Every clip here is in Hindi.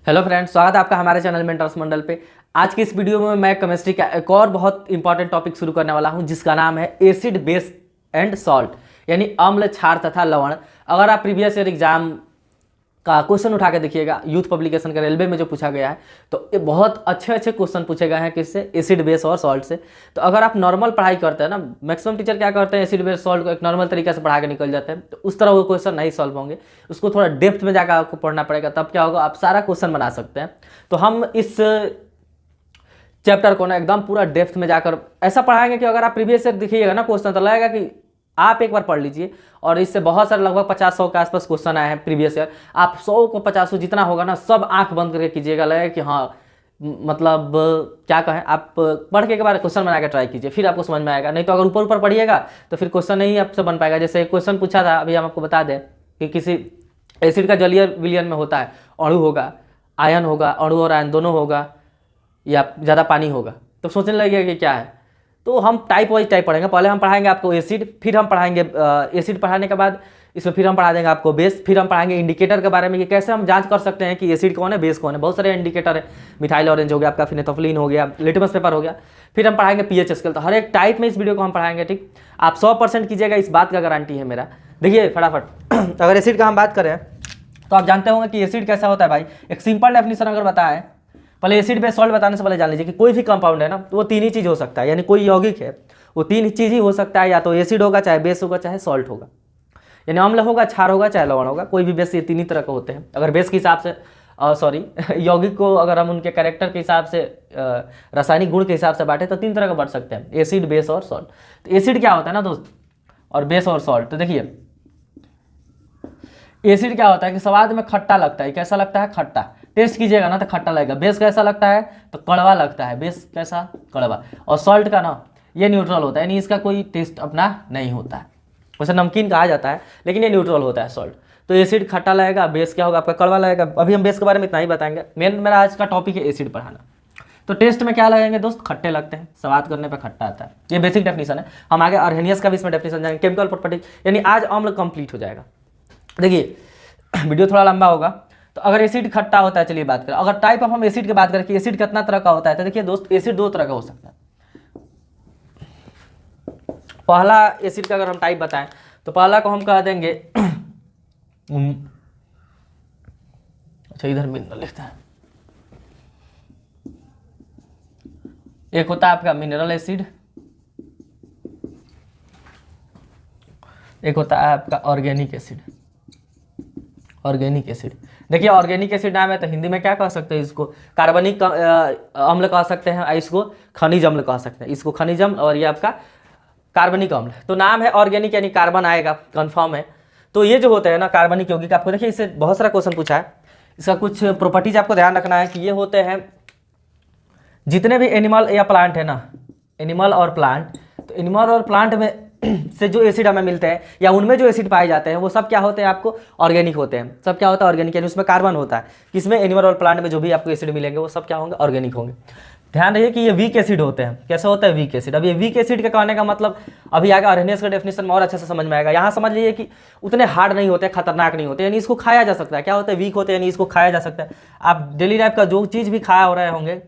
हेलो फ्रेंड्स, स्वागत है आपका हमारे चैनल मेंटर्स मंडल पे। आज की इस वीडियो में मैं केमिस्ट्री का एक और बहुत इंपॉर्टेंट टॉपिक शुरू करने वाला हूं, जिसका नाम है एसिड बेस एंड सॉल्ट, यानी अम्ल, क्षार तथा लवण। अगर आप प्रीवियस ईयर एग्जाम का क्वेश्चन उठा के देखिएगा, यूथ पब्लिकेशन का रेलवे में जो पूछा गया है, तो ये बहुत अच्छे क्वेश्चन पूछे गए हैं किससे, एसिड बेस और सॉल्ट से। तो अगर आप नॉर्मल पढ़ाई करते हैं ना, मैक्सिमम टीचर क्या करते हैं, एसिड बेस सॉल्ट को एक नॉर्मल तरीके से पढ़ा के निकल जाते हैं, तो उस तरह वो क्वेश्चन नहीं सॉल्व होंगे। उसको थोड़ा डेप्थ में जाकर आपको पढ़ना पड़ेगा, तब क्या होगा, आप सारा क्वेश्चन बना सकते हैं। तो हम इस चैप्टर को ना एकदम पूरा डेप्थ में जाकर ऐसा पढ़ाएंगे कि अगर आप प्रीवियस ईयर देखिएगा ना क्वेश्चन, तो लगेगा कि आप एक बार पढ़ लीजिए। और इससे बहुत सारे लगभग 50-100 के आसपास क्वेश्चन आए हैं प्रीवियस ईयर। आप 100 को 50 जितना होगा ना, सब आंख बंद करके कीजिएगा, लगेगा कि हाँ, मतलब क्या कहें, आप पढ़ के एक बार क्वेश्चन बना के ट्राई कीजिए, फिर आपको समझ में आएगा। नहीं तो अगर ऊपर ऊपर पढ़िएगा तो फिर क्वेश्चन नहीं आपसे बन पाएगा। जैसे एक क्वेश्चन पूछा था, अभी हम आपको बता दें कि किसी एसिड का जलीय विलयन में होता है, अणु होगा, आयन होगा, अणु और आयन दोनों होगा, या ज़्यादा पानी होगा, तो सोचने लगेगा कि क्या है। तो हम टाइप वाइज टाइप पढ़ेंगे। पहले हम पढ़ाएंगे आपको एसिड, फिर हम पढ़ाएंगे एसिड पढ़ाने के बाद इसमें फिर हम पढ़ा देंगे आपको बेस, फिर हम पढ़ाएंगे इंडिकेटर के बारे में कि कैसे हम जांच कर सकते हैं कि एसिड कौन है, बेस कौन है। बहुत सारे इंडिकेटर है, मिथाइल ऑरेंज हो गया, आपका फिनेथोफिलीन हो गया, लिटमस पेपर हो गया। फिर हम पढ़ाएंगे पीएच स्केल। तो हर एक टाइप में इस वीडियो को हम पढ़ाएंगे, ठीक। आप 100% कीजिएगा, इस बात का गारंटी है मेरा। देखिए फटाफट अगर एसिड का हम बात करें तो आप जानते होंगे कि एसिड कैसा होता है भाई। एक सिंपल डेफिनेशन अगर बताएं, पहले एसिड बेस सॉल्ट बताने से पहले जान लीजिए कि कोई भी कंपाउंड है ना, तो वो तीन ही चीज़ हो सकता है, यानी कोई यौगिक है वो तीन चीज़ ही हो सकता है, या तो एसिड होगा, चाहे बेस होगा, चाहे सॉल्ट होगा। यानी अम्ल होगा, क्षार होगा, चाहे लवण होगा। कोई भी बेस ये तीन ही तरह के होते हैं। अगर बेस के हिसाब से यौगिक को अगर हम उनके कैरेक्टर के हिसाब से, रासायनिक गुण के हिसाब से बांटे, तो तीन तरह का बढ़ सकते हैं, एसिड, बेस और सॉल्ट। तो एसिड क्या होता है ना दोस्त, और बेस और सॉल्ट। तो देखिए एसिड क्या होता है कि स्वाद में खट्टा लगता है। कैसा लगता है? खट्टा। टेस्ट कीजिएगा ना तो खट्टा लगेगा। बेस कैसा लगता है? तो कड़वा लगता है। बेस कैसा? कड़वा। और सॉल्ट का ना, ये न्यूट्रल होता है, यानी इसका कोई टेस्ट अपना नहीं होता है। वैसे नमकीन कहा जाता है, लेकिन ये न्यूट्रल होता है सॉल्ट। तो एसिड खट्टा लगेगा, बेस क्या होगा आपका? कड़वा लगेगा। अभी हम बेस के बारे में इतना ही बताएंगे। मेरा आज का टॉपिक है एसिड पढ़ाना। तो टेस्ट में क्या लगेंगे दोस्त? खट्टे लगते हैं, स्वाद करने पे खट्टा आता है। ये बेसिक डेफिनेशन है। हम आगे अर्हेनियस का भी इसमें डेफिनेशन जाएंगे, केमिकल प्रॉपर्टी, यानी आज अम्ल कंप्लीट हो जाएगा। देखिए वीडियो थोड़ा लंबा होगा। तो अगर एसिड खट्टा होता है, चलिए बात करें। अगर टाइप ऑफ हम एसिड की बात करें कि एसिड कितना तरह का होता है, तो देखिए दोस्त, एसिड दो तरह का हो सकता है। पहला एसिड का अगर हम टाइप बताएं तो पहला को हम कह देंगे अच्छा, इधर मिनरल लिखता है। एक होता है आपका मिनरल एसिड, एक होता है आपका ऑर्गेनिक एसिड। ऑर्गेनिक एसिड, देखिए ऑर्गेनिक एसिड नाम है तो हिंदी में क्या कह सकते हैं? इसको कार्बनिक अम्ल कह सकते हैं, इसको खनिज अम्ल कह सकते हैं। इसको खनिज अम्ल और ये आपका कार्बनिक अम्ल। तो नाम है ऑर्गेनिक, यानी कार्बन आएगा, कंफर्म है। तो ये जो होते हैं ना कार्बनिक यौगिक, आपको देखिए इससे बहुत सारा क्वेश्चन पूछा है। इसका कुछ प्रॉपर्टीज आपको ध्यान रखना है कि ये होते हैं जितने भी एनिमल या प्लांट है ना, एनिमल और प्लांट, तो एनिमल और प्लांट में से जो एसिड हमें मिलते हैं, या उनमें जो एसिड पाए जाते हैं, वो सब क्या होते हैं? आपको ऑर्गेनिक होते हैं। सब क्या होता है? ऑर्गेनिक, यानी उसमें कार्बन होता है। किसमें? एनिमल और प्लांट में जो भी आपको एसिड मिलेंगे वो सब क्या होंगे? ऑर्गेनिक होंगे। ध्यान रखिए कि ये वीक एसिड होते हैं। कैसा होता है? Weak acid. अब ये वीक एसिड के कहने का मतलब अभी आगे अर्हेनियस का डेफिनेशन में और अच्छे से समझ में आएगा। यहाँ समझ लीजिए कि उतने हार्ड नहीं होते, खतरनाक नहीं होते, यानी इसको खाया जा सकता है। क्या होता है? वीक होते हैं, यानी इसको खाया जा सकता है। आप डेली लाइफ का जो चीज़ भी खाया हो रहे होंगे,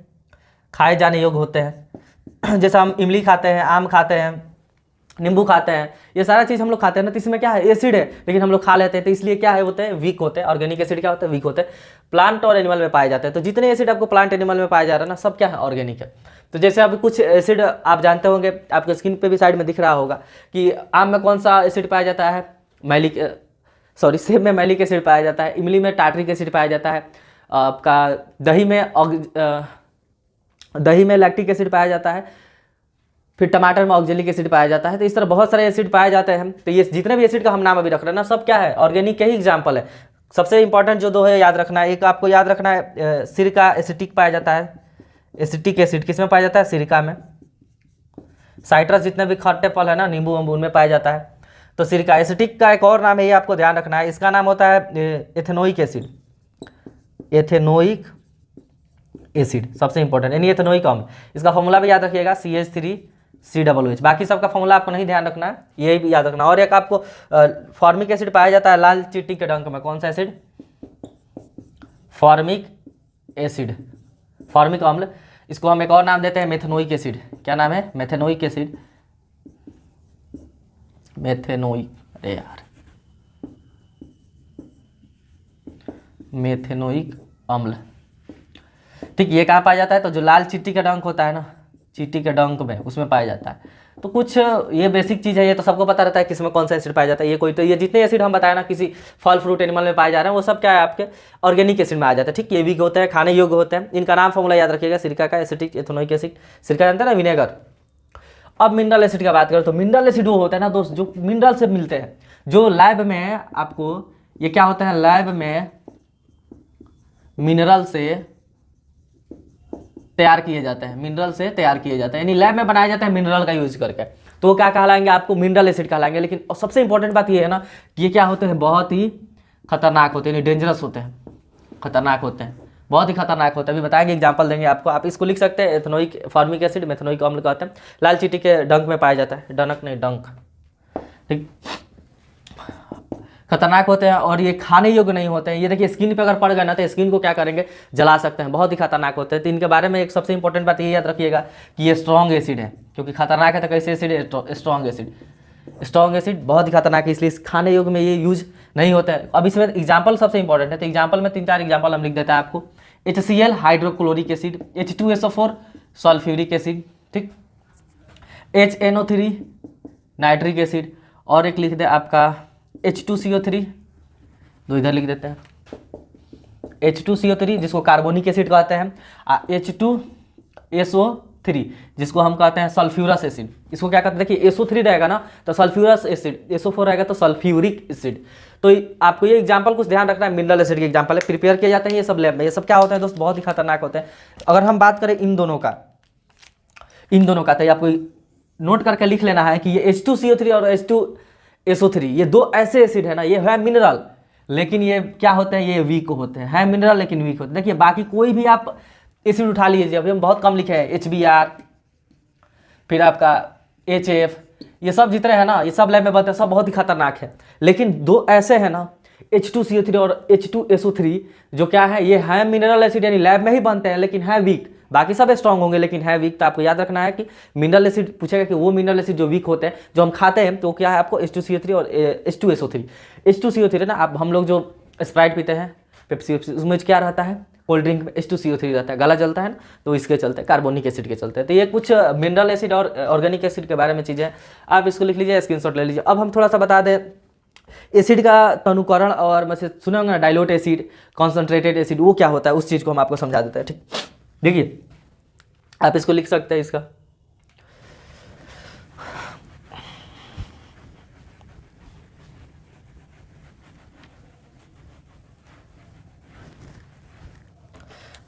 खाए जाने योग्य होते हैं। जैसे हम इमली खाते हैं, आम खाते हैं, नींबू खाते हैं, ये सारा चीज़ हम लोग खाते हैं ना, तो इसमें क्या है? एसिड है, लेकिन हम लोग खा लेते हैं, तो इसलिए क्या है? होते हैं वीक होते हैं। ऑर्गेनिक एसिड क्या होता है? वीक होते हैं। प्लांट और एनिमल में पाए जाते हैं। तो जितने एसिड आपको प्लांट एनिमल में पाया जा रहा है ना, सब क्या है? ऑर्गेनिक है। तो जैसे अब कुछ एसिड आप जानते होंगे, आपके स्क्रीन पे भी साइड में दिख रहा होगा कि आम में कौन सा एसिड पाया जाता है? सेब में मैलिक एसिड पाया जाता है, इमली में टार्ट्रिक एसिड पाया जाता है, आपका दही में लैक्टिक एसिड पाया जाता है, फिर टमाटर में ऑक्जेलिक एसिड पाया जाता है। तो इस तरह बहुत सारे एसिड पाए जाते हैं। तो ये जितने भी एसिड का हम नाम अभी रख रहे हैं ना, सब क्या है? ऑर्गेनिक के ही एग्जाम्पल है। सबसे इंपॉर्टेंट जो दो है याद रखना है। एक आपको याद रखना है, सिरका एसिटिक पाया जाता है। एसिटिक एसिड किस में पाया जाता है? सिरका में। साइट्रस जितने भी खट्टे फल है ना, नींबू वांबू, उनमें पाया जाता है। तो सिरका। एसिटिक का एक और नाम है, ये आपको ध्यान रखना है, इसका नाम होता है एथेनोइक एसिड। एथेनोइक एसिड सबसे इंपॉर्टेंट, यानी एथेनोइक अम्ल। इसका फॉर्मूला भी याद रखिएगा, CH3COOH। बाकी सबका फॉर्मूला आपको नहीं ध्यान रखना है, यही भी याद रखना। और एक आपको फॉर्मिक एसिड पाया जाता है लाल चींटी के डंक में। कौन सा एसिड? फॉर्मिक एसिड, फॉर्मिक अम्ल, इसको हम एक और नाम देते हैं मेथेनोइक एसिड। क्या नाम है? मेथेनोइक एसिड, मेथेनोइक, अरे यार, मेथेनोइक अम्ल। ठीक, ये कहाँ पाया जाता है? तो जो लाल चींटी का डंक होता है ना, चींटी के डंक में, उसमें पाया जाता है। तो कुछ ये बेसिक चीज़ है, ये तो सबको पता रहता है किसमें कौन सा एसिड पाया जाता है। ये कोई तो ये जितने एसिड हम बताए ना किसी फल फ्रूट एनिमल में पाए जा रहे हैं, वो सब क्या है? आपके ऑर्गेनिक एसिड में आ जाता है। ठीक, ये वीक होते हैं, खाने योग्य होते हैं। इनका नाम फॉर्मूला याद रखिएगा, सिरका का एसिटिक एथेनोइक एसिड। सिरका जानते हैं ना, विनेगर। अब मिनरल एसिड का बात करें तो मिनरल एसिड वो होता है ना दोस्त, जो मिनरल से मिलते हैं, जो लैब में आपको ये क्या होता है, लैब में मिनरल से तैयार किए जाते हैं, मिनरल से तैयार किए जाते हैं, यानी लैब में बनाया जाता है मिनरल का यूज करके, तो वो क्या कहलाएंगे? आपको मिनरल एसिड कहलाएंगे। लेकिन सबसे इंपॉर्टेंट बात ये है ना कि ये क्या होते हैं? बहुत ही खतरनाक होते हैं, यानी डेंजरस होते हैं, खतरनाक होते हैं, बहुत ही खतरनाक होता है। अभी बताएंगे, एग्जांपल देंगे आपको। आप इसको लिख सकते हैं, एथेनोइक फॉर्मिक एसिड, मेथेनोइक अम्ल कहते हैं। लाल चींटी के डंक में पाया जाता है, डनक नहीं डंक। ठीक, खतरनाक होते हैं और ये खाने योग्य नहीं होते हैं। ये देखिए, स्किन पे अगर पड़ गए ना तो स्किन को क्या करेंगे? जला सकते हैं, बहुत ही खतरनाक होते हैं। तो इनके बारे में एक सबसे इंपॉर्टेंट बात ये याद रखिएगा कि ये स्ट्रॉन्ग एसिड है, क्योंकि खतरनाक है तो कैसे एसिड है? स्ट्रॉन्ग एसिड, स्ट्रॉन्ग एसिड बहुत ही खतरनाक है, इसलिए खाने योग्य में ये यूज नहीं होता है। अब इसमें एग्जाम्पल सबसे इंपॉर्टेंट है, तो एग्जाम्पल में 3-4 एग्जाम्पल हम लिख देते हैं आपको। HCl hydrochloric acid, H2SO4 sulphuric acid, ठीक, HNO3 नाइट्रिक एसिड, और एक लिख दे आपका H2CO3, दो इधर लिख देते हैं, H2CO3 जिसको कार्बोनिक एसिड कहते हैं, H2SO3 जिसको हम कहते हैं सल्फ्यूरस एसिड। इसको क्या कहते हैं? देखिए, SO3 रहेगा ना तो सल्फ्यूरस एसिड, SO4 रहेगा तो सल्फ्यूरिक एसिड। तो आपको ये एग्जांपल कुछ ध्यान रखना है, मिनरल एसिड के एग्जांपल है, प्रिपेयर किए जाते हैं ये सब लैब में। ये सब क्या होता है दोस्त? बहुत ही खतरनाक होते हैं। अगर हम बात करें इन दोनों का तो आपको नोट करके लिख लेना है कि ये H2CO3 और H2SO3 ये दो ऐसे एसिड है ना, ये है मिनरल, लेकिन ये क्या होते हैं? ये वीक होते हैं, मिनरल लेकिन वीक होते हैं। देखिए, बाकी कोई भी आप एसिड उठा लीजिए, अभी हम बहुत कम लिखे हैं, HBr, फिर आपका HF, ये सब जितने हैं ना, ये सब लैब में बनते हैं, सब बहुत ही खतरनाक है। लेकिन दो ऐसे हैं ना, H2CO3 और H2SO3, जो क्या है? ये है मिनरल एसिड, यानी लैब में ही बनते हैं, लेकिन है वीक। बाकी सब स्ट्रॉन्ग होंगे लेकिन है वीक। तो आपको याद रखना है कि मिनरल एसिड पूछेगा कि वो मिनरल एसिड जो वीक होते हैं, जो हम खाते हैं, तो क्या है आपको? H2CO3 और H2SO3। H2CO3 ना, आप हम लोग जो स्प्राइट पीते हैं, पेप्सी, उसमें क्या रहता है? कोल्ड ड्रिंक में H2CO3 रहता है, गला जलता है ना, तो इसके चलते, कार्बोनिक एसिड के चलते। तो ये कुछ मिनरल एसिड और ऑर्गेनिक एसिड के बारे में चीज़ें, आप इसको लिख लीजिए, स्क्रीनशॉट ले लीजिए। अब हम थोड़ा सा बता दें एसिड का तनुकरण, और मैं सुने होंगे ना डाइल्यूट एसिड, कॉन्सेंट्रेटेड एसिड, वो क्या होता है, उस चीज़ को हम आपको समझा देते हैं। ठीक, देखिए, आप इसको लिख सकते हैं, इसका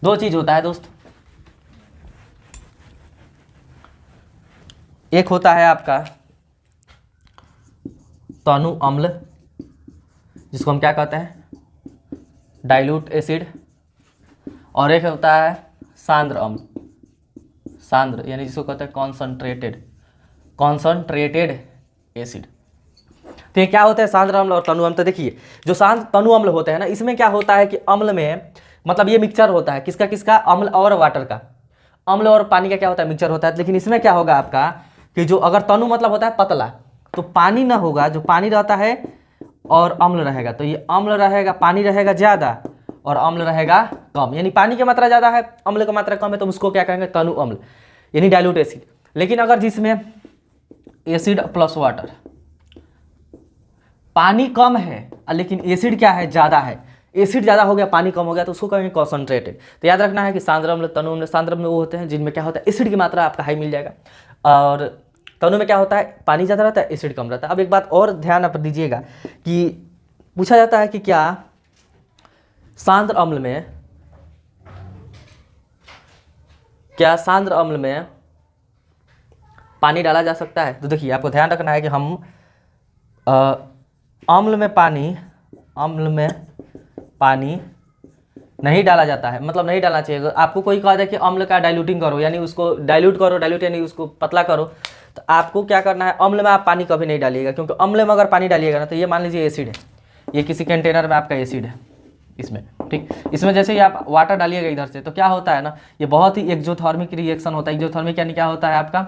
दो चीज होता है दोस्त, एक होता है आपका तनु अम्ल, जिसको हम क्या कहते हैं? डाइल्यूट एसिड, और एक होता है सांद्र अम्ल, सांद्र यानी जिसको कहते हैं कॉन्सनट्रेटेड एसिड। तो ये क्या होता है? सांद्र अम्ल और तनु अम्ल। तो देखिए, जो तनु अम्ल होते हैं ना, इसमें क्या होता है कि अम्ल में, मतलब ये मिक्सचर होता है किसका किसका? अम्ल और वाटर का, अम्ल और पानी का क्या होता है? मिक्सचर होता है। लेकिन इसमें क्या होगा आपका कि जो अगर तनु मतलब होता है पतला, तो पानी ना होगा, जो पानी रहता है और अम्ल रहेगा, तो ये अम्ल रहेगा, पानी रहेगा ज़्यादा और अम्ल रहेगा कम, यानी पानी की मात्रा ज़्यादा है, अम्ल की मात्रा कम है, तो उसको क्या कहेंगे? तनु अम्ल, यानी डाइल्यूट एसिड। लेकिन अगर जिसमें एसिड प्लस वाटर, पानी कम है लेकिन एसिड क्या है? ज़्यादा है, एसिड ज़्यादा हो गया, पानी कम हो गया, तो उसको कहेंगे कॉन्सनट्रेटेड। तो याद रखना है कि सांद्र अम्ल, तनु अम्ल, सांद्र अम्ल वो होते हैं जिनमें क्या होता है? एसिड की मात्रा आपका हाई मिल जाएगा, और तनु में क्या होता है? पानी ज़्यादा रहता है, एसिड कम रहता है। अब एक बात और ध्यान आप दीजिएगा कि पूछा जाता है कि क्या सांद्र अम्ल में पानी डाला जा सकता है? तो देखिए, आपको ध्यान रखना है कि हम अम्ल में पानी नहीं डाला जाता है, मतलब नहीं डालना चाहिए। आपको कोई कहा जाए कि अम्ल का डाइल्यूटिंग करो, यानी उसको डाइल्यूट करो, डाइल्यूट यानी उसको पतला करो, तो आपको क्या करना है? अम्ल में आप पानी कभी नहीं डालिएगा, क्योंकि अम्ल में अगर पानी डालिएगा ना, तो ये मान लीजिए एसिड है, ये किसी कंटेनर में आपका एसिड है, इसमें ठीक, इसमें जैसे ही आप वाटर डालिएगा इधर से तो क्या होता है ना, ये बहुत ही एक्सोथर्मिक रिएक्शन होता है। एक्सोथर्मिक यानी क्या होता है आपका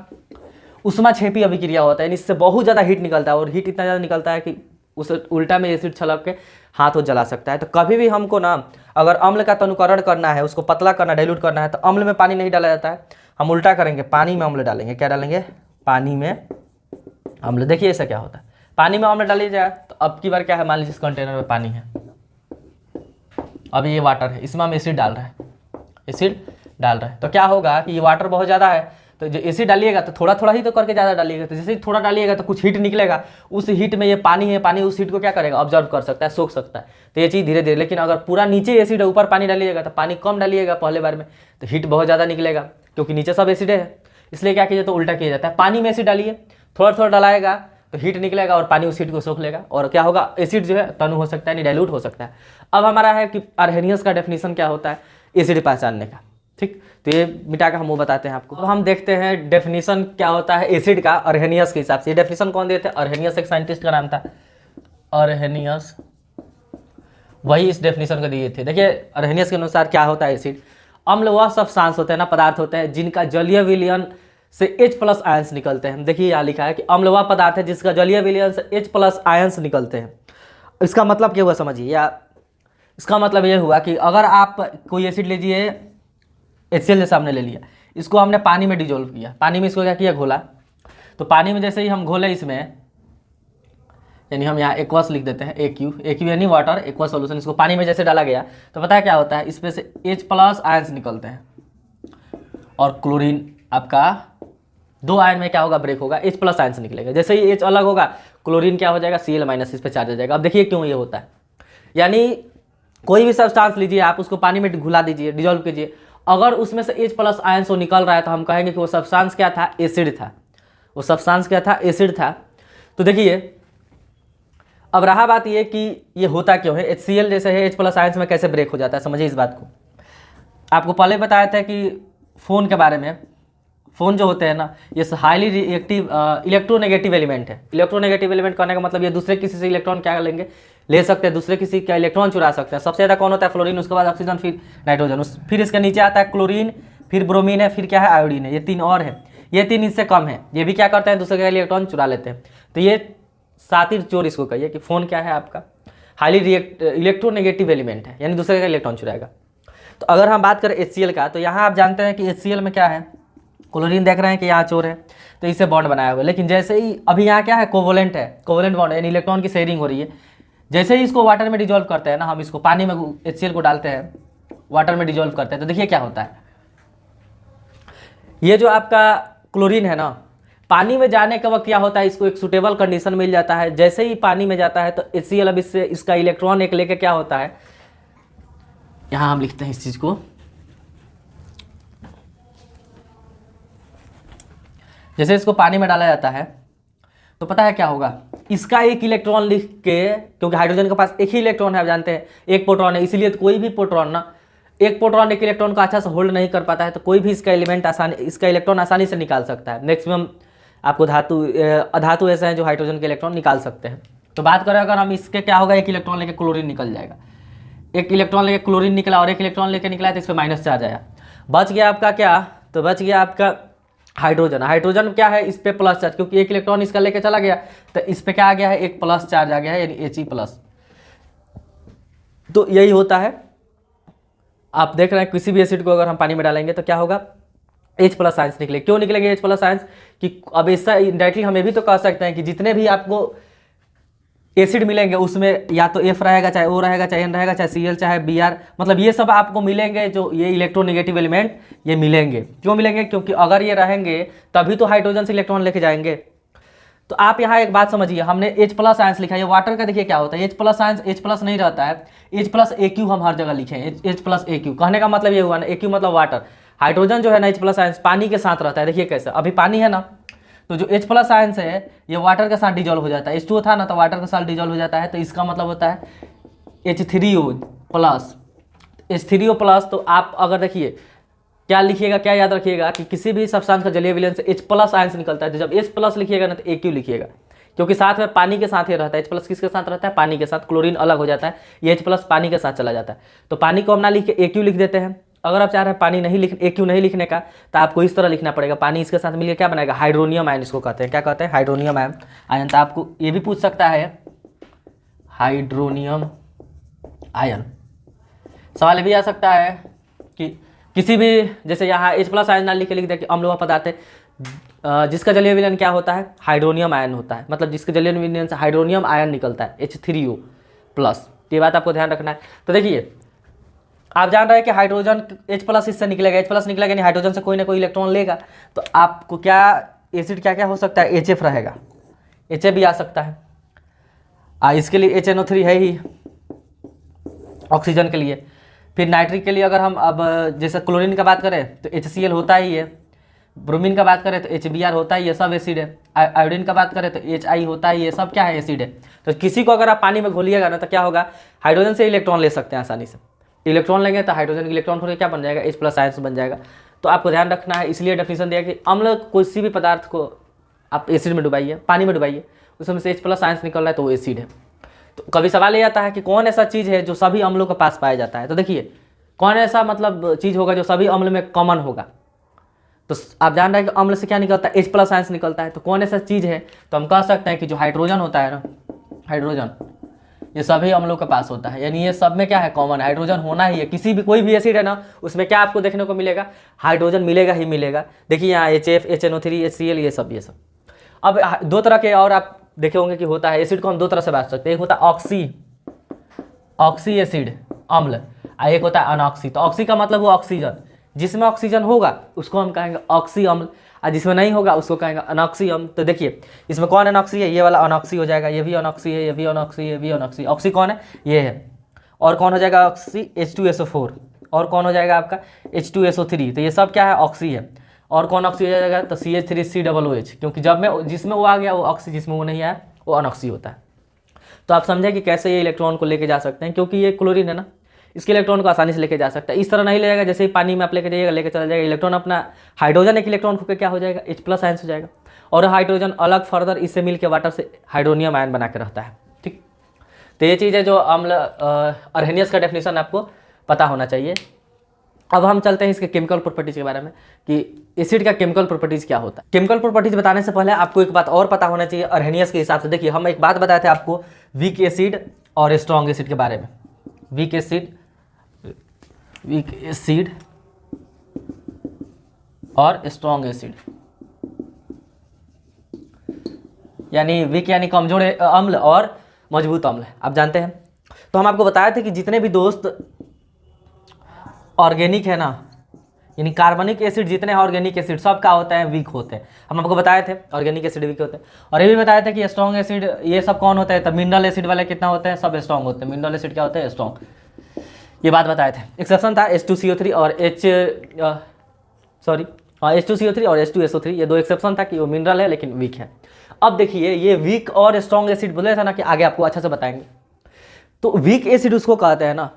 ऊष्माक्षेपी अभिक्रिया होता है, यानी इससे बहुत ज़्यादा हीट निकलता है और हीट इतना ज़्यादा निकलता है कि उस उल्टा में एसिड छलक के हाथ हो जला सकता है। तो कभी भी हमको ना अगर अम्ल का तनुकरण करना है, उसको पतला करना, डाइल्यूट करना है, तो अम्ल में पानी नहीं डाला जाता है, हम उल्टा करेंगे, पानी में अम्ल डालेंगे। क्या डालेंगे? पानी में अम्ल। देखिए ऐसा क्या होता है, पानी में अम्ल डालिए जाए तो अब की बार क्या है, मान लीजिए इस कंटेनर में पानी है, अब ये वाटर है, इसमें हम एसिड डाल रहे हैं, एसिड डाल रहे हैं, तो क्या होगा कि ये वाटर बहुत ज़्यादा है, तो जो एसिड डालिएगा तो थोड़ा थोड़ा ही तो करके ज़्यादा डालिएगा, तो जैसे ही थोड़ा डालिएगा तो कुछ हीट निकलेगा, उस हीट में ये पानी है, पानी उस हीट को क्या करेगा, ऑब्जर्व कर सकता है, सोख सकता है, तो ये चीज़ धीरे धीरे। लेकिन अगर पूरा नीचे एसिड है ऊपर पानी डालिएगा तो पानी कम डालिएगा पहले बार में, तो हीट बहुत ज़्यादा निकलेगा, क्योंकि नीचे सब एसिड है, इसलिए क्या कीजिए तो उल्टा किया जाता है, पानी में एसिड डालिए, थोड़ा थोड़ा डालाएगा तो हीट निकलेगा और पानी उस हीट को सोख लेगा, और क्या होगा, एसिड जो है तनु हो सकता है, यानी डाइल्यूट हो सकता है। अब हमारा है कि अर्हेनियस का डेफिनेशन क्या होता है एसिड पहचानने का, ठीक, तो ये मिटा कर हम वो बताते हैं आपको। अब हम देखते हैं डेफिनेशन क्या होता है एसिड का अर्हेनियस के हिसाब से। डेफिनेशन कौन देते हैं? अर्हेनियस, एक साइंटिस्ट का नाम था अर्हेनियस, वही इस डेफिनेशन को दिए थे। देखिए अर्हेनियस के अनुसार क्या होता है एसिड, अम्ल वह सब्सटेंस होते हैं ना, पदार्थ होते हैं जिनका जलीय विलयन से H+ आयंस निकलते हैं। देखिए यहाँ लिखा है कि अम्ल वह पदार्थ है जिसका जलीय विलयन से H+ आयंस निकलते हैं। इसका मतलब क्या हुआ समझिए, या इसका मतलब ये हुआ कि अगर आप कोई एसिड लीजिए, HCl जैसे हमने ले लिया, इसको हमने पानी में डिजोल्व किया, पानी में इसको क्या किया, घोला, तो पानी में जैसे ही हम घोले इसमें, यानी हम यहाँ एक्वस लिख देते हैं, AQ यानी वाटर, एक्वस सॉल्यूशन, इसको पानी में जैसे डाला गया तो पता है क्या होता है, इसमें से H+ आयंस निकलते हैं और क्लोरीन आपका 2 आयन में क्या होगा, ब्रेक होगा, H+ आयंस निकलेगा। जैसे ही H अलग होगा क्लोरीन क्या हो जाएगा, Cl- इस पे चार्ज हो जाएगा। अब देखिए क्यों ये होता है, यानी कोई भी सब्सटेंस लीजिए आप, उसको पानी में घुला दीजिए, डिजोल्व कीजिए, अगर उसमें से H+ आयंस वो निकल रहा है तो हम कहेंगे कि वो सब्सटेंस क्या था, एसिड था, वो सब्सटेंस क्या था, एसिड था। तो देखिए अब रहा बात ये कि ये होता क्यों है, HCl जैसे है H+ आयंस में कैसे ब्रेक हो जाता है, समझिए इस बात को। आपको पहले बताया था कि फ़ोन के बारे में, फ़ोन जो होते हैं ना ये हाईली रिएक्टिव इलेक्ट्रोनेगेटिव एलिमेंट है। इलेक्ट्रोनेगेटिव एलिमेंट करने का मतलब ये दूसरे किसी से इलेक्ट्रॉन क्या लेंगे, ले सकते हैं, दूसरे किसी का इलेक्ट्रॉन चुरा सकते हैं। सबसे ज़्यादा कौन होता है, फ्लोरीन, उसके बाद ऑक्सीजन, फिर नाइट्रोजन, फिर इसके नीचे आता है क्लोरीन, फिर ब्रोमीन है, फिर क्या है, आयोडीन है, ये 3 और है, ये 3 इससे कम है, ये भी क्या करते हैं, दूसरे का इलेक्ट्रॉन चुरा लेते हैं। तो ये सातिर चोर इसको कहिए कि फ़ोन क्या है आपका, हाईली इलेक्ट्रोनेगेटिव एलिमेंट है, यानी दूसरे का इलेक्ट्रॉन चुराएगा। तो अगर हम बात करें HCl का, तो यहाँ आप जानते हैं कि HCl में क्या है, क्लोरीन देख रहे हैं कि यहाँ चोर है तो इससे बॉन्ड बनाया हुआ है, लेकिन जैसे ही अभी यहाँ क्या है, कोवलेंट है, कोवलेंट बॉन्ड यानी इलेक्ट्रॉन की शेयरिंग हो रही है। जैसे ही इसको वाटर में डिजोल्व करते हैं ना, हम इसको पानी में HCl को डालते हैं, वाटर में डिजोल्व करते हैं, तो देखिए क्या होता है, ये जो आपका क्लोरीन है ना, पानी में जाने के वक्त क्या होता है, इसको एक सुटेबल कंडीशन मिल जाता है। जैसे ही पानी में जाता है तो HCl अब इससे इसका इलेक्ट्रॉन एक लेके क्या होता है, यहाँ हम लिखते हैं इस चीज़ को, जैसे इसको पानी में डाला जाता है तो पता है क्या होगा, इसका एक इलेक्ट्रॉन लिख के, क्योंकि हाइड्रोजन के पास एक ही इलेक्ट्रॉन है, आप जानते हैं एक प्रोटॉन है, इसीलिए तो कोई भी प्रोटॉन ना, एक प्रोटॉन एक इलेक्ट्रॉन को अच्छा से होल्ड नहीं कर पाता है, तो कोई भी इसका इसका इलेक्ट्रॉन आसानी से निकाल सकता है। मैक्सिमम आपको अधातु ऐसे हैं जो हाइड्रोजन के इलेक्ट्रॉन निकाल सकते हैं। तो बात करें अगर हम इसके, क्या होगा, एक इलेक्ट्रॉन लेके क्लोरीन निकल जाएगा, एक इलेक्ट्रॉन लेके क्लोरीन निकला और एक इलेक्ट्रॉन लेके निकला तो इस पर माइनस चार्ज आया, बच गया आपका क्या, तो बच गया आपका हाइड्रोजन। हाइड्रोजन क्या है, इस पे प्लस चार्ज, क्योंकि एक इलेक्ट्रॉन इसका लेके चला गया तो इस पे क्या आ गया है, एक प्लस चार्ज आ गया है, यानी He+। तो यही होता है, आप देख रहे हैं किसी भी एसिड को अगर हम पानी में डालेंगे तो क्या होगा, H+ आयंस निकले। क्यों निकलेंगे H+ आयंस, कि अब ऐसा इंडायरेक्टली हम ये भी तो कह सकते हैं कि जितने भी आपको एसिड मिलेंगे उसमें या तो F रहेगा, चाहे O रहेगा, चाहे N रहेगा, चाहे Cl, चाहे Br, मतलब ये सब आपको मिलेंगे, जो ये इलेक्ट्रोनेगेटिव एलिमेंट ये मिलेंगे। क्यों मिलेंगे, क्योंकि अगर ये रहेंगे तभी तो हाइड्रोजन से इलेक्ट्रॉन लेके जाएंगे। तो आप यहाँ एक बात समझिए, हमने H+ आयंस लिखा है, ये वाटर का देखिए क्या होता है, H+ आयंस H+ नहीं रहता है, H+ AQ हम हर जगह लिखे हैं, H+ AQ। कहने का मतलब ये हुआ ना, AQ मतलब वाटर, हाइड्रोजन जो है ना H+ आयंस पानी के साथ रहता है। देखिए कैसे, अभी पानी है ना, तो जो H+ आयंस है ये वाटर के साथ डिजोल्व हो जाता है, H2O था ना तो वाटर के साथ डिजोल्व हो जाता है, तो इसका मतलब होता है H3O+। H3O+, तो आप अगर देखिए क्या लिखिएगा, क्या याद रखिएगा कि किसी भी सब्सटेंस का जलीय विलयन से H+ आयंस निकलता है, तो जब H+ लिखिएगा ना तो AQ लिखिएगा, क्योंकि साथ में पानी के साथ ही रहता है। H+ किसके साथ रहता है? पानी के साथ। क्लोरीन अलग हो जाता है, ये H+ पानी के साथ चला जाता है। तो पानी को हम ना लिख के AQ लिख देते हैं। अगर आप चाह रहे हैं पानी नहीं लिख AQ नहीं लिखने का, तो आपको इस तरह लिखना पड़ेगा, पानी इसके साथ मिलकर क्या बनाएगा? हाइड्रोनियम आयन इसको कहते हैं। क्या कहते हैं? Hydronium ion. तो आपको ये भी पूछ सकता है हाइड्रोनियम आयन। सवाल ये भी आ सकता है कि किसी भी, जैसे यहाँ H+ आयन ना लिख के लिख दे कि अम्ल पदार्थ है जिसका जलीय विलयन क्या होता है? हाइड्रोनियम आयन होता है। मतलब जिसके जलीय विलयन से हाइड्रोनियम आयन निकलता है H3O+। ये बात आपको ध्यान रखना है। तो देखिए, आप जान रहे हैं कि हाइड्रोजन H+ इससे निकलेगा, H+ निकलेगा यानी हाइड्रोजन से कोई ना कोई इलेक्ट्रॉन लेगा। तो आपको क्या एसिड क्या क्या हो सकता है? HF रहेगा, HF भी आ सकता है। इसके लिए HNO3 है ही ऑक्सीजन के लिए। फिर नाइट्रिक के लिए अगर हम अब जैसे क्लोरीन का बात करें तो HCl होता ही है, ब्रोमीन का बात करें तो HBr होता है, ये सब एसिड है। आयोडीन का बात करें तो HI होता है, ये सब क्या है? एसिड है। तो किसी को अगर आप पानी में घोलिएगा ना तो क्या होगा? हाइड्रोजन से इलेक्ट्रॉन ले सकते हैं आसानी से। इलेक्ट्रॉन लेंगे तो हाइड्रोजन इलेक्ट्रॉन होकर क्या बन जाएगा? H+ आयन बन जाएगा। तो आपको ध्यान रखना है, इसलिए डेफिनेशन दिया कि अम्ल किसी भी पदार्थ को आप एसिड में डुबाइए, पानी में डुबाइए, उसमें से H+ आयन निकल रहा है तो वो एसिड है। तो कभी सवाल ये आता है कि कौन ऐसा चीज़ है जो सभी अम्लों के पास पाया जाता है? तो देखिए, कौन ऐसा मतलब चीज़ होगा जो सभी अम्ल में कॉमन होगा? तो आप जान रहे हैं कि अम्ल से क्या निकलता है? H+ आयन निकलता है। तो कौन ऐसा चीज़ है? तो हम कह सकते हैं कि जो हाइड्रोजन होता है ना, हाइड्रोजन, ये सभी अम्लों के पास होता है। यानी ये सब में क्या है? कॉमन। हाइड्रोजन होना ही है। किसी भी कोई भी एसिड है ना, उसमें क्या आपको देखने को मिलेगा? हाइड्रोजन मिलेगा ही मिलेगा। देखिए यहाँ HF, HNO3, HCl, ये सब। अब दो तरह के और आप देखे होंगे कि होता है। एसिड को हम दो तरह से बांट सकते हैं। एक होता है ऑक्सी एसिड अम्ल, और एक होता है अनऑक्सी। तो ऑक्सी का मतलब वो ऑक्सीजन, जिसमें ऑक्सीजन होगा उसको हम कहेंगे ऑक्सी अम्ल, और जिसमें नहीं होगा उसको कहेंगे अनॉक्सी अम्ल। तो देखिए, इसमें कौन अनॉक्सी है? ये वाला अनॉक्सी हो जाएगा, ये भी अनॉक्सी है, ये भी अनॉक्सी है, ये भी अनॉक्सी। ऑक्सी कौन है? ये है। और कौन हो जाएगा ऑक्सी? H2SO4। और कौन हो जाएगा आपका? H2SO3। तो ये सब क्या है? ऑक्सी है। और कौन ऑक्सी हो जाएगा? तो CH3COOH, क्योंकि जब में जिसमें वो आ गया वो ऑक्सी, जिसमें वो नहीं आया वो अनॉक्सी होता है। तो आप समझें कि कैसे ये इलेक्ट्रॉन को लेके जा सकते हैं, क्योंकि ये क्लोरीन है ना, इसके इलेक्ट्रॉन को आसानी से लेके जा सकता है। इस तरह नहीं ले जाएगा जैसे ही पानी में आप लेके जाइएगा, लेके चला जाएगा इलेक्ट्रॉन अपना। हाइड्रोजन एक इलेक्ट्रॉन होकर क्या हो जाएगा? H+ आयन हो जाएगा। और हाइड्रोजन अलग फर्दर इससे मिलकर वाटर से हाइड्रोनियम आयन बना के रहता है। ठीक, तो ये चीज़ है जो अम्ल अर्हेनियस का डेफिनेशन आपको पता होना चाहिए। अब हम चलते हैं इसके केमिकल प्रॉपर्टीज के बारे में कि एसिड का केमिकल प्रॉपर्टीज क्या होता है। केमिकल प्रॉपर्टीज बताने से पहले आपको एक बात और पता होना चाहिए अर्हेनियस के हिसाब से। देखिए, हम एक बात बताए थे आपको वीक एसिड और स्ट्रॉन्ग एसिड के बारे में। वीक एसिड और स्ट्रॉन्ग एसिड, यानी वीक यानी कमजोर अम्ल और मजबूत अम्ल, आप जानते हैं। तो हम आपको बताए थे कि जितने भी दोस्त ऑर्गेनिक है ना, यानी कार्बनिक एसिड जितने ऑर्गेनिक एसिड सब क्या होते हैं? वीक होते हैं। हम आपको बताए थे ऑर्गेनिक एसिड वीक होते हैं। और ये भी बताए थे कि स्ट्रॉन्ग एसिड ये सब कौन होता है? तो मिनरल एसिड वाले कितना होते हैं? सब स्ट्रॉन्ग होते हैं। मिनरल एसिड क्या होते हैं? स्ट्रॉन्ग। ये बात बताए थे। एक्सेप्शन था H2CO3 और H2CO3 और H2SO3, ये दो एक्सेप्शन था कि वो मिनरल है लेकिन वीक है। अब देखिए, ये वीक और स्ट्रॉन्ग एसिड बोले था ना कि आगे आपको अच्छा से बताएंगे। तो वीक एसिड उसको कहते हैं ना,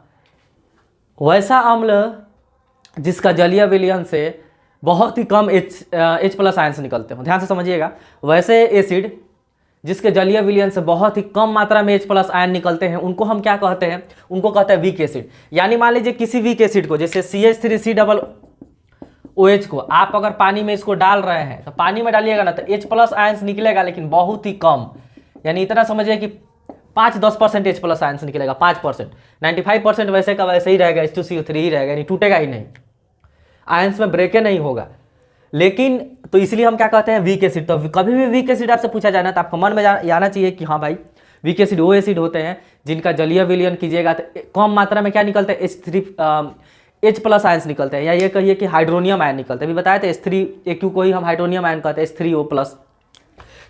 वैसा अम्ल जिसका जलीय विलयन से बहुत ही कम H+ आयन निकलते हो। ध्यान से समझिएगा, वैसे एसिड जिसके जलीय विलयन से बहुत ही कम मात्रा में H+ आयन निकलते हैं उनको हम क्या कहते हैं? उनको कहते हैं वीक एसिड। यानी मान लीजिए किसी वीक एसिड को, जैसे CH3COOH को आप अगर पानी में इसको डाल रहे हैं तो पानी में डालिएगा ना तो H+ आयन निकलेगा, लेकिन बहुत ही कम। यानी इतना समझिए कि 5-10% H+ आयन निकलेगा, 5%। 95% वैसे का वैसे ही रहेगा, H2CO3 ही रहेगा, यानी टूटेगा ही नहीं, आयंस में ब्रेके नहीं होगा। लेकिन तो इसलिए हम क्या कहते हैं? Weak acid. तो कभी भी वीक एसिड आपसे पूछा जाए ना तो आपको मन में आना चाहिए कि हाँ भाई, वीक एसिड वो एसिड होते हैं जिनका जलीय विलयन कीजिएगा तो कम मात्रा में क्या निकलते हैं? H+ आयन निकलते हैं, या ये कहिए कि हाइड्रोनियम आयन निकलते हैं। अभी बताए थे H3AQ को ही हम हाइड्रोनियम आयन कहते हैं, H3O+।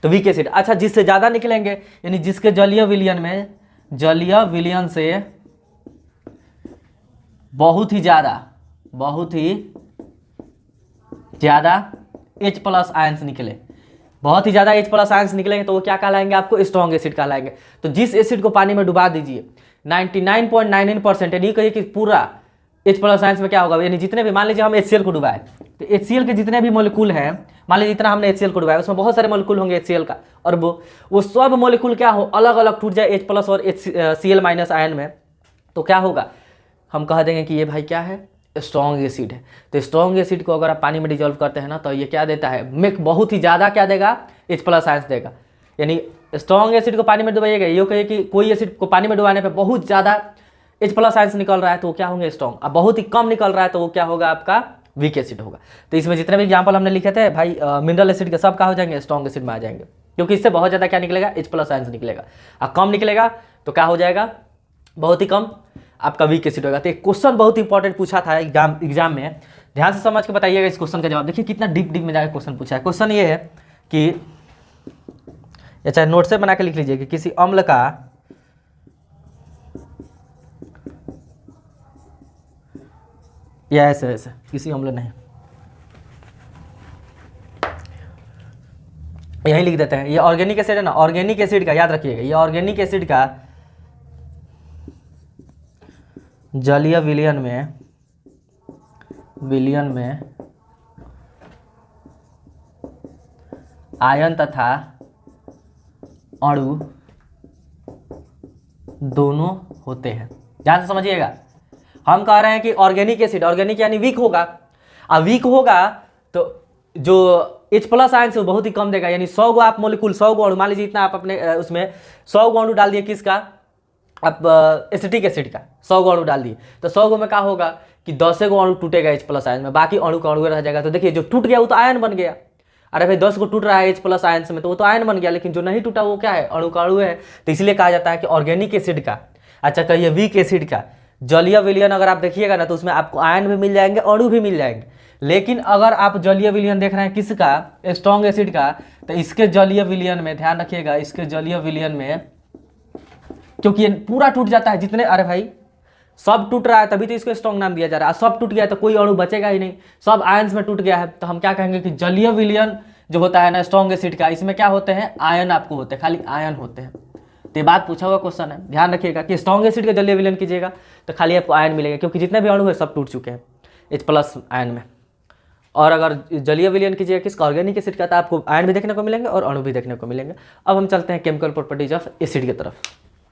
तो वीक एसिड। अच्छा, जिससे ज़्यादा निकलेंगे यानी जिसके जलीय विलयन से बहुत ही ज़्यादा H+ आयंस निकले, बहुत ही ज़्यादा H+ आयंस निकलेंगे तो वो क्या कहलाएंगे? आपको स्ट्रॉन्ग एसिड कहलाएंगे। तो जिस एसिड को पानी में डुबा दीजिए 99.99%, यानी कहिए कि पूरा H प्लस आयंस में क्या होगा, यानी जितने भी, मान लीजिए हम HCl को डुबाए तो HCl के जितने भी मोलिकुल हैं, मान लीजिए जितना हमने HCl को डुबाया उसमें बहुत सारे मोलिकुल होंगे HCl का, और वो सब मोलिकुल क्या हो, अलग अलग टूट जाए H प्लस और HCl माइनस आयन में, तो क्या होगा, हम कह देंगे कि ये भाई क्या है, स्ट्रॉन्ग एसिड है। तो स्ट्रॉन्ग एसिड को अगर आप पानी में डिजोल्व करते हैं ना तो ये क्या देता है, मिक बहुत ही ज़्यादा क्या देगा, H प्लस आयंस देगा। यानी स्ट्रॉन्ग एसिड को पानी में डुबाइएगा, ये कहिए कि कोई एसिड को पानी में डुबाने पे बहुत ज़्यादा H प्लस आयंस निकल रहा है तो वो क्या होंगे, स्ट्रॉन्ग। अब बहुत ही कम निकल रहा है तो वो क्या होगा, आपका वीक एसिड होगा। तो इसमें जितने भी एग्जाम्पल हमने लिखे थे भाई मिनरल एसिड के, सब क्या हो जाएंगे, स्ट्रॉन्ग एसिड में आ जाएंगे, क्योंकि इससे बहुत ज़्यादा क्या निकलेगा, H प्लस आयंस निकलेगा। और कम निकलेगा तो क्या हो जाएगा, बहुत ही कम आपका वीक एसिड होगा। तो एक क्वेश्चन बहुत इंपॉर्टेंट पूछा था एग्जाम में, ध्यान से समझ के बताइएगा इस क्वेश्चन का जवाब। देखिए कितना डीप में जाकर क्वेश्चन पूछा है। क्वेश्चन ये है कि, या चाहे नोट से बना के लिख लीजिए कि किसी अम्ल का या ऐसे ऐसे किसी अम्ल नहीं, यही लिख देते हैं, ये ऑर्गेनिक एसिड है ना, ऑर्गेनिक एसिड का याद रखिएगा, ये ऑर्गेनिक एसिड का जलीय विलयन में आयन तथा अणु दोनों होते हैं। ध्यान से समझिएगा, हम कह रहे हैं कि ऑर्गेनिक एसिड, ऑर्गेनिक यानी वीक होगा, अब वीक होगा तो जो H प्लस आयन से वो बहुत ही कम देगा। यानी 100 गो आप मोलिकुल, 100 गो अणु, मान लीजिए इतना आप अपने उसमें 100 गो अणु डाल दिए, किसका, अब एसिटिक एसिड का 100 गो अणु डाल दिए, तो 100 गो में क्या होगा कि 10 गो अणु टूटेगा H प्लस आयन में, बाकी अणु का अणु रह जाएगा। तो देखिए जो टूट गया वो तो आयन बन गया। अरे भाई 10 को टूट रहा है H प्लस आयन में तो वो तो आयन बन गया, लेकिन जो नहीं टूटा वो क्या है, अणु का अणु है। तो इसलिए कहा जाता है कि ऑर्गेनिक एसिड का, अच्छा कहिए वीक एसिड का जलीय विलयन अगर आप देखिएगा ना तो उसमें आपको आयन भी मिल जाएंगे, अणु भी मिल जाएंगे। लेकिन अगर आप जलीय विलयन देख रहे हैं किसका, स्ट्रॉन्ग एसिड का, तो इसके जलीय विलयन में ध्यान रखिएगा, इसके जलीय विलयन में क्योंकि ये पूरा टूट जाता है जितने, अरे भाई सब टूट रहा है तभी तो इसको स्ट्रॉन्ग नाम दिया जा रहा है। सब टूट गया तो कोई अणु बचेगा ही नहीं, सब आयंस में टूट गया है, तो हम क्या कहेंगे कि जलीय विलयन जो होता है ना स्ट्रॉन्ग एसिड का, इसमें क्या होते हैं, आयन आपको होते हैं, खाली आयन होते हैं। तो ये बात पूछा हुआ क्वेश्चन है, ध्यान रखिएगा कि स्ट्रॉन्ग एसिड का जलीय विलयन कीजिएगा तो खाली आपको आयन मिलेगा, क्योंकि जितने भी अणु है सब टूट चुके हैं H प्लस आयन में। और अगर जलीय विलयन कीजिएगा किसका, ऑर्गेनिक एसिड का, तो आपको आयन भी देखने को मिलेंगे और अणु भी देखने को मिलेंगे। अब हम चलते हैं केमिकल प्रॉपर्टीज ऑफ एसिड की तरफ।